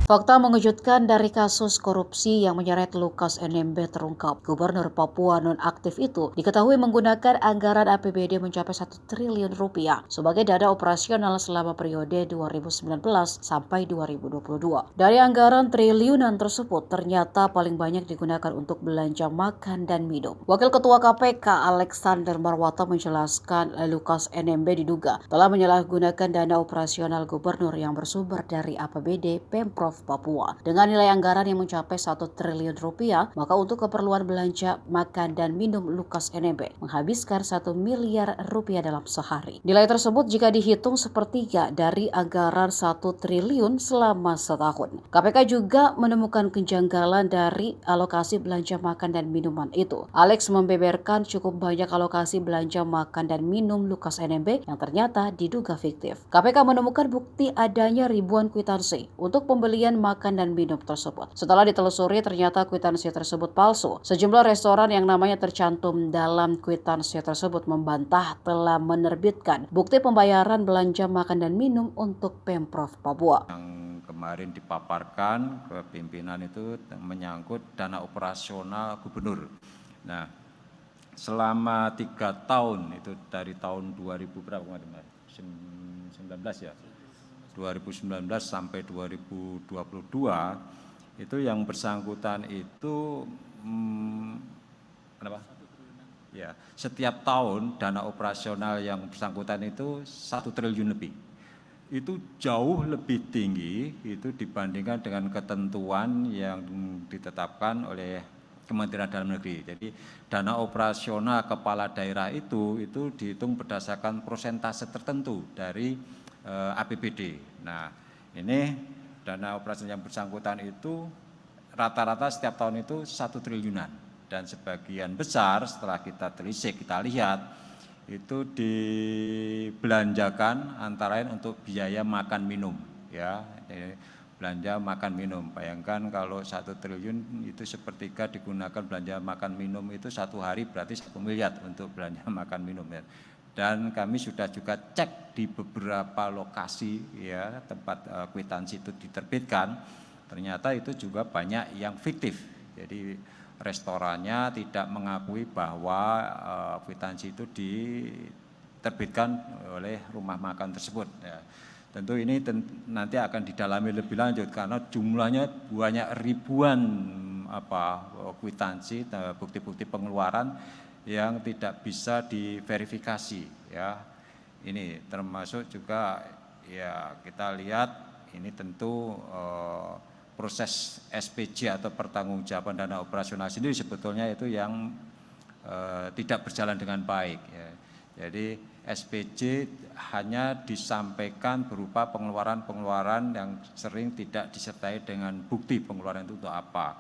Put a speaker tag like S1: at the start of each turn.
S1: Fakta mengejutkan dari kasus korupsi yang menyeret Lukas NMB terungkap. Gubernur Papua nonaktif itu diketahui menggunakan anggaran APBD mencapai 1 triliun rupiah sebagai dana operasional selama periode 2019 sampai 2022. Dari anggaran triliunan tersebut ternyata paling banyak digunakan untuk belanja makan dan minum. Wakil Ketua KPK Alexander Marwata menjelaskan Lukas NMB diduga telah menyalahgunakan dana operasional gubernur yang bersumber dari APBD Pemprov Papua. Dengan nilai anggaran yang mencapai 1 triliun rupiah, maka untuk keperluan belanja makan dan minum Lukas NMB menghabiskan 1 miliar rupiah dalam sehari. Nilai tersebut jika dihitung sepertiga dari anggaran 1 triliun selama setahun. KPK juga menemukan kejanggalan dari alokasi belanja makan dan minuman itu. Alex membeberkan cukup banyak alokasi belanja makan dan minum Lukas NMB yang ternyata diduga fiktif. KPK menemukan bukti adanya ribuan kwitansi untuk pembelian makan dan minum tersebut. Setelah ditelusuri ternyata kwitansi tersebut palsu. Sejumlah restoran yang namanya tercantum dalam kwitansi tersebut membantah telah menerbitkan bukti pembayaran belanja makan dan minum untuk Pemprov Papua.
S2: Yang kemarin dipaparkan ke pimpinan itu menyangkut dana operasional gubernur. Nah, selama 3 tahun itu dari tahun 2000 berapa kemarin? 19 ya. 2019 sampai 2022 itu yang bersangkutan itu ya, setiap tahun dana operasional yang bersangkutan itu 1 triliun lebih. Itu jauh lebih tinggi itu dibandingkan dengan ketentuan yang ditetapkan oleh Kementerian Dalam Negeri. Jadi dana operasional kepala daerah itu dihitung berdasarkan persentase tertentu dari APBD. Nah, ini dana operasional yang bersangkutan itu rata-rata setiap tahun itu 1 triliunan. Dan sebagian besar setelah kita telisik, kita lihat itu dibelanjakan antara lain untuk biaya makan minum, ya, belanja makan minum. Bayangkan kalau 1 triliun itu sepertiga digunakan belanja makan minum itu 1 hari berarti 1 miliar untuk belanja makan minum, ya. Dan kami sudah juga cek di beberapa lokasi, ya, tempat kwitansi itu diterbitkan, ternyata itu juga banyak yang fiktif. Jadi restorannya tidak mengakui bahwa kwitansi itu diterbitkan oleh rumah makan tersebut. Ya. Tentu ini nanti akan didalami lebih lanjut karena jumlahnya banyak ribuan kwitansi, bukti-bukti pengeluaran yang tidak bisa diverifikasi, ya. Ini termasuk juga, ya, kita lihat ini tentu proses SPJ atau pertanggungjawaban dana operasional sendiri sebetulnya itu yang tidak berjalan dengan baik, ya. Jadi SPJ hanya disampaikan berupa pengeluaran-pengeluaran yang sering tidak disertai dengan bukti pengeluaran itu untuk apa.